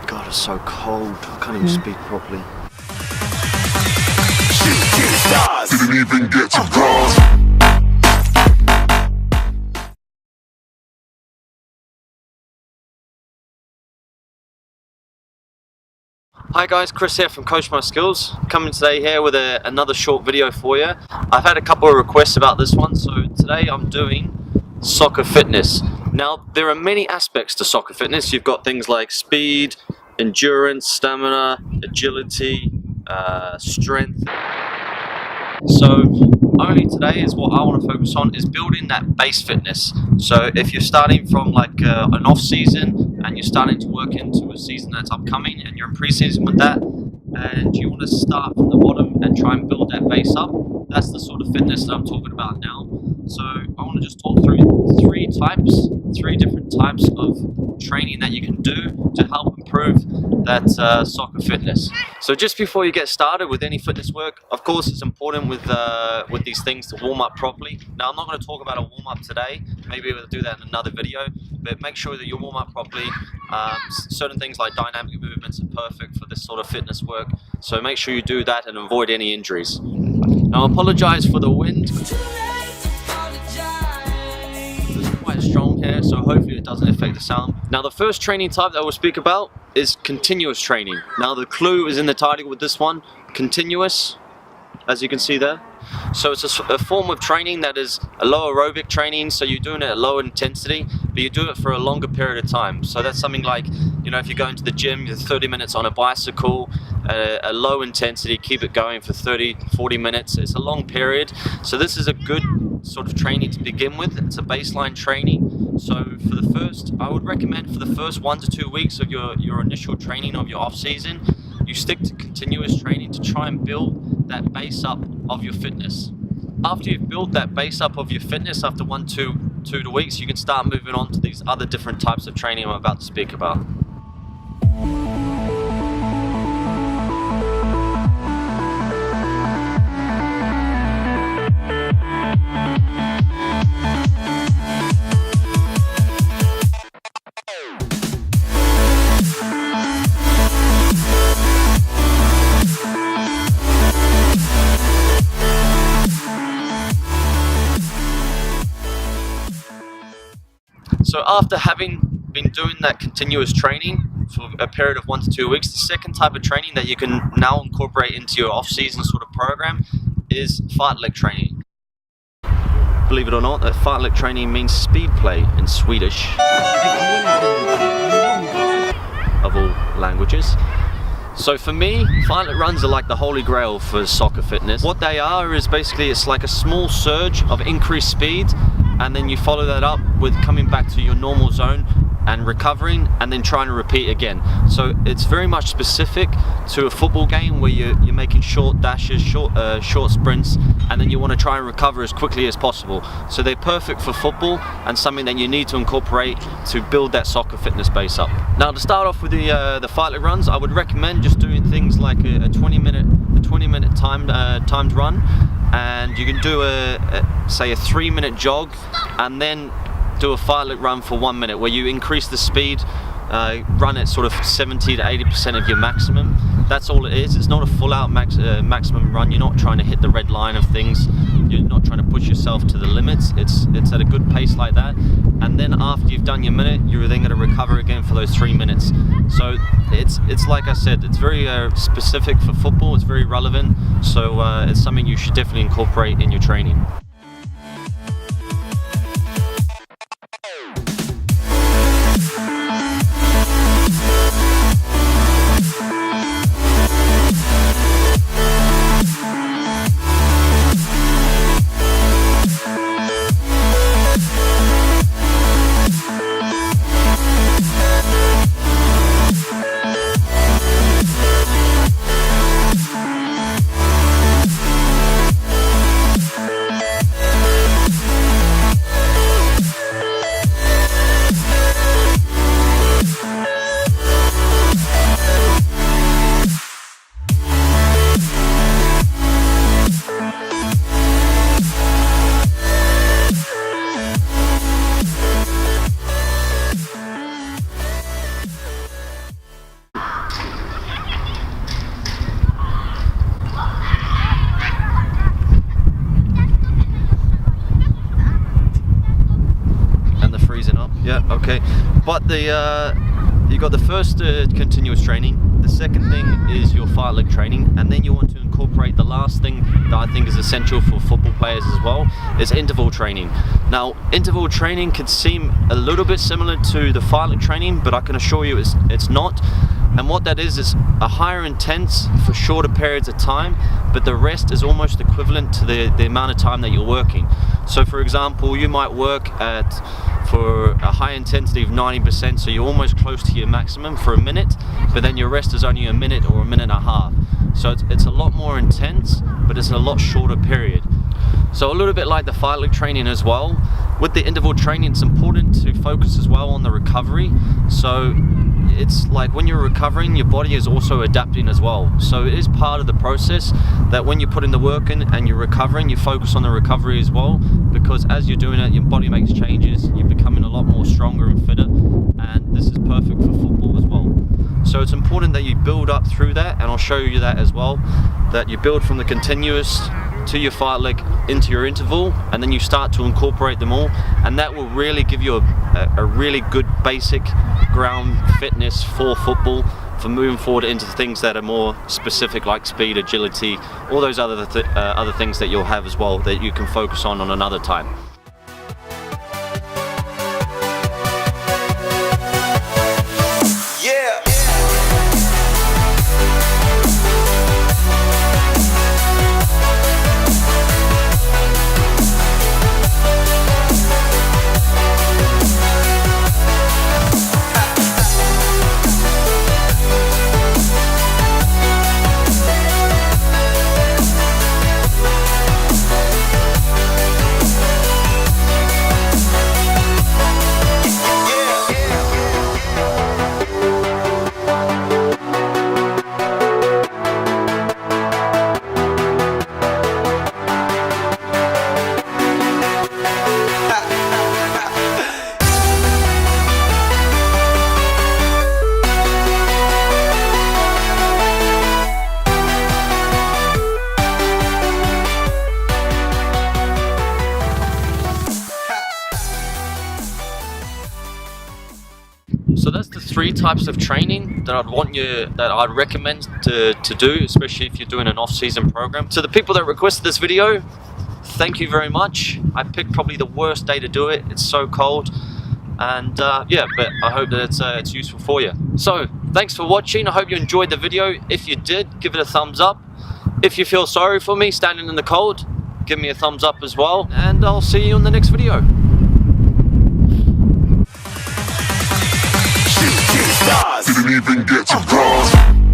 God, it's so cold. I can't even speak properly. Didn't even get to cross. Hi guys, Chris here from Coach My Skills, coming today here with another short video for you. I've had a couple of requests about this one, so today I'm doing soccer fitness. Now, there are many aspects to soccer fitness. You've got things like speed, endurance, stamina, agility, strength. So only today is what I want to focus on is building that base fitness. So if you're starting from like an off season and you're starting to work into a season that's upcoming and you're in pre-season with that and you want to start from the bottom and try and build that base up, that's the sort of fitness that I'm talking about now. So I want to just talk through three different types of training that you can do to help improve that soccer fitness. So just before you get started with any fitness work, of course it's important with these things to warm up properly. Now I'm not going to talk about a warm up today, maybe we'll do that in another video, but make sure that you warm up properly. Certain things like dynamic movements are perfect for this sort of fitness work, so make sure you do that and avoid any injuries. Now I apologize for the wind. Quite strong here, so hopefully it doesn't affect the sound. Now the first training type that we'll speak about is continuous training. Now the clue is in the title with this one, continuous, as you can see there. So it's a form of training that is a low aerobic training, so you're doing it at low intensity, but you do it for a longer period of time. So that's something like, you know, if you go into the gym, you're 30 minutes on a bicycle, a low intensity, keep it going for 30-40 minutes. It's a long period, so this is a good sort of training to begin with. It's a baseline training. So for the first, I would recommend for the first 1 to 2 weeks of your initial training of your off season, you stick to continuous training to try and build that base up of your fitness. After you've built that base up of your fitness, after 1 to 2 weeks, you can start moving on to these other different types of training I'm about to speak about. So after having been doing that continuous training for a period of 1 to 2 weeks, the second type of training that you can now incorporate into your off-season sort of program is fartlek training. Believe it or not, that fartlek training means speed play in Swedish, of all languages. So for me, fartlek runs are like the holy grail for soccer fitness. What they are is basically, it's like a small surge of increased speed, and then you follow that up with coming back to your normal zone and recovering and then trying to repeat again. So it's very much specific to a football game where you're making short dashes, short sprints, and then you want to try and recover as quickly as possible. So they're perfect for football and something that you need to incorporate to build that soccer fitness base up. Now to start off with the fartlek runs, I would recommend just doing things like a 20 minute timed run, and you can do say a 3-minute jog and then do a fartlek run for 1 minute where you increase the speed, run at sort of 70 to 80% of your maximum. That's all it is. It's not a full out maximum run. You're not trying to hit the red line of things. You're not trying to push yourself to the limits. It's at a good pace like that. And then after you've done your minute, you're then going to recover again for those 3 minutes. So it's like I said, it's very specific for football. It's very relevant. So it's something you should definitely incorporate in your training. Okay, but you got the first continuous training. The second thing is your fight leg training, and then you want to incorporate the last thing that I think is essential for football players as well, is interval training. Now, interval training could seem a little bit similar to the fight leg training, but I can assure you it's not. And what that is a higher intense for shorter periods of time, but the rest is almost equivalent to the amount of time that you're working. So for example, you might work for a high intensity of 90%, so you're almost close to your maximum for a minute, but then your rest is only a minute or a minute and a half. So it's a lot more intense, but it's a lot shorter period. So a little bit like the fight leg training as well, with the interval training it's important to focus as well on the recovery. So it's like when you're recovering, your body is also adapting as well. So it is part of the process that when you put in the work in and you're recovering, you focus on the recovery as well, because as you're doing it, your body makes changes, you're becoming a lot more stronger and fitter, and this is perfect for football as well. So it's important that you build up through that, and I'll show you that as well, that you build from the continuous to your fight leg into your interval, and then you start to incorporate them all, and that will really give you a really good basic ground fitness for football, for moving forward into things that are more specific like speed, agility, all those other things that you'll have as well that you can focus on another time. So that's the 3 types of training that I'd recommend to do, especially if you're doing an off-season program. To the people that requested this video, thank you very much. I picked probably the worst day to do it. It's so cold, and yeah, but I hope that it's useful for you. So thanks for watching. I hope you enjoyed the video. If you did, give it a thumbs up. If you feel sorry for me standing in the cold, give me a thumbs up as well, and I'll see you in the next video. Didn't even get to bronze.